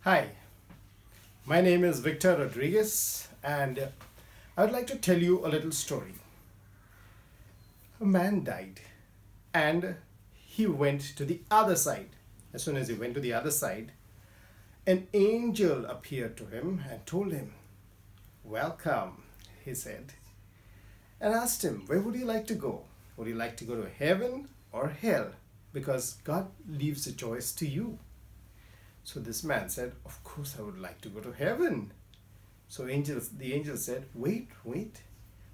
Hi, my name is Victor Rodrigues, and I would like to tell you a little story. A man died, and he went to the other side. As soon as he went to the other side, an angel appeared to him and told him, "Welcome," he said, and asked him, "Where would you like to go? Would you like to go to heaven or hell? Because God leaves the choice to you." So this man said, "Of course, I would like to go to heaven." So the angel said, "Wait, wait.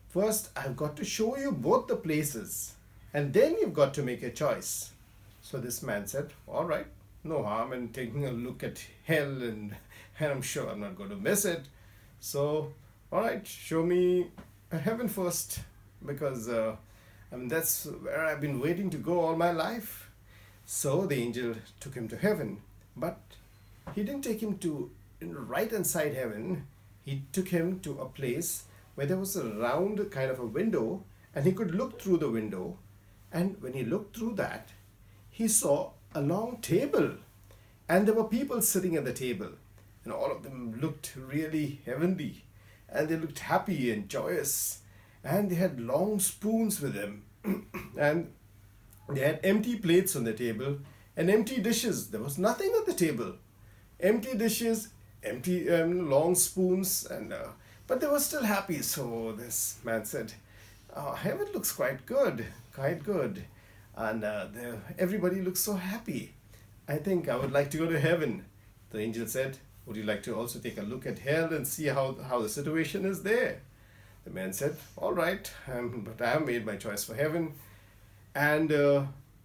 First, I've got to show you both the places, and then you've got to make a choice." So this man said, "All right, no harm in taking a look at hell, and I'm sure I'm not going to miss it. So, all right, show me heaven first, because that's where I've been waiting to go all my life." So the angel took him to heaven, but he didn't take him to right inside heaven. He took him to a place where there was a round kind of a window, and he could look through the window. And when he looked through that, he saw a long table, and there were people sitting at the table, and all of them looked really heavenly, and they looked happy and joyous, and they had long spoons with them, and they had empty plates on the table and empty dishes. There was nothing at the table. Empty dishes, empty long spoons, and but they were still happy. So this man said, "Heaven looks quite good, and everybody looks so happy. I think I would like to go to heaven." The angel said, "Would you like to also take a look at hell and see how the situation is there?" The man said, "All right, but I have made my choice for heaven." And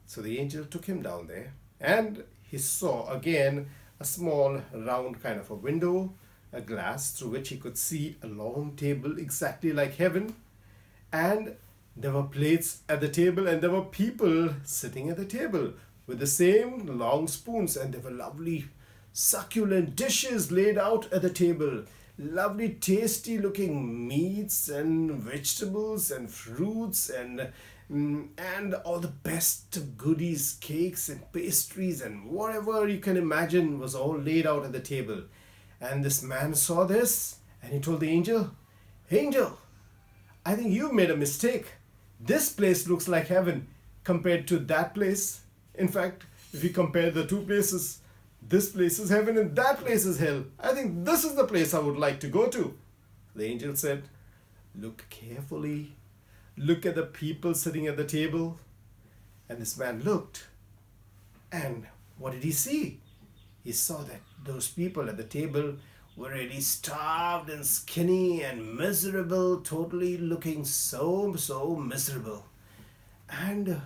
so the angel took him down there, and he saw again a small round kind of a window, a glass through which he could see a long table exactly like heaven. And there were plates at the table, and there were people sitting at the table with the same long spoons, and there were lovely succulent dishes laid out at the table. Lovely, tasty looking meats and vegetables and fruits and all the best goodies, cakes and pastries and whatever you can imagine was all laid out at the table. And this man saw this, and he told the angel, "Angel, I think you've made a mistake. This place looks like heaven compared to that place. In fact, if you compare the two places, this place is heaven and that place is hell. I think this is the place I would like to go to." The angel said, "Look carefully. Look at the people sitting at the table." And this man looked. And what did he see? He saw that those people at the table were really starved and skinny and miserable, totally looking so miserable. And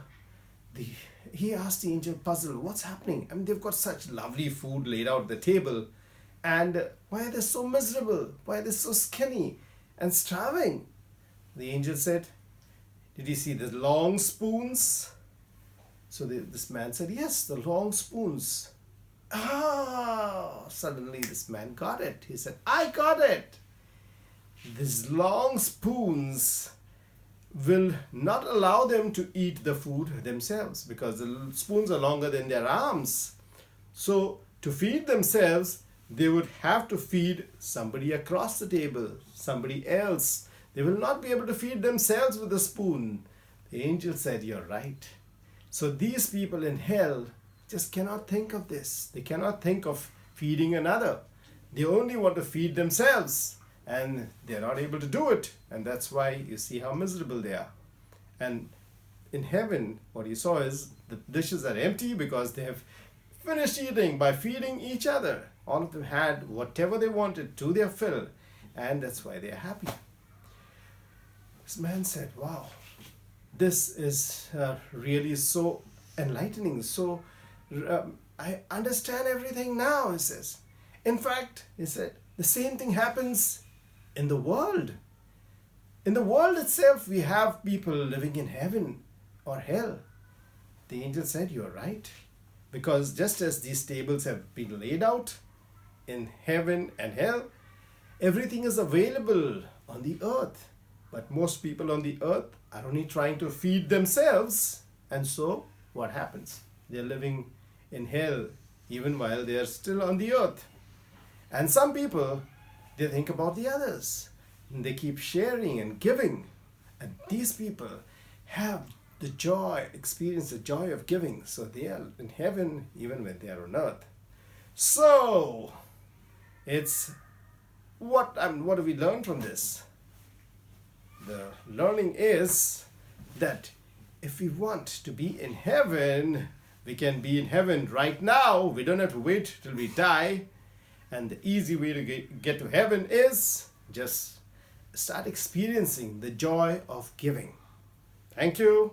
the he asked the angel, puzzled, "What's happening? I mean, they've got such lovely food laid out at the table, and why are they so miserable? Why are they so skinny and starving?" The angel said, "Did you see the long spoons?" So this man said, "Yes, the long spoons." Ah, suddenly this man got it. He said, "I got it. These long spoons will not allow them to eat the food themselves, because the spoons are longer than their arms. So to feed themselves, they would have to feed somebody across the table, somebody else. They will not be able to feed themselves with a spoon." The angel said, "You're right." So these people in hell just cannot think of this. They cannot think of feeding another. They only want to feed themselves, and they're not able to do it. And that's why you see how miserable they are. And in heaven, what you saw is the dishes are empty because they have finished eating by feeding each other. All of them had whatever they wanted to their fill, and that's why they're happy. This man said, "Wow, this is really so enlightening. So I understand everything now," he says. "In fact," he said, "the same thing happens in the world. In the world itself, we have people living in heaven or hell." The angel said, "You're right. Because just as these tables have been laid out in heaven and hell, everything is available on the earth. But most people on the earth are only trying to feed themselves. And so, what happens? They're living in hell even while they are still on the earth." And some people, they think about the others. And they keep sharing and giving. And these people have the joy, experience the joy of giving. So they are in heaven even when they are on earth. So it's what do we learn from this? The learning is that if we want to be in heaven, we can be in heaven right now. We don't have to wait till we die. And the easy way to get to heaven is just start experiencing the joy of giving. Thank you.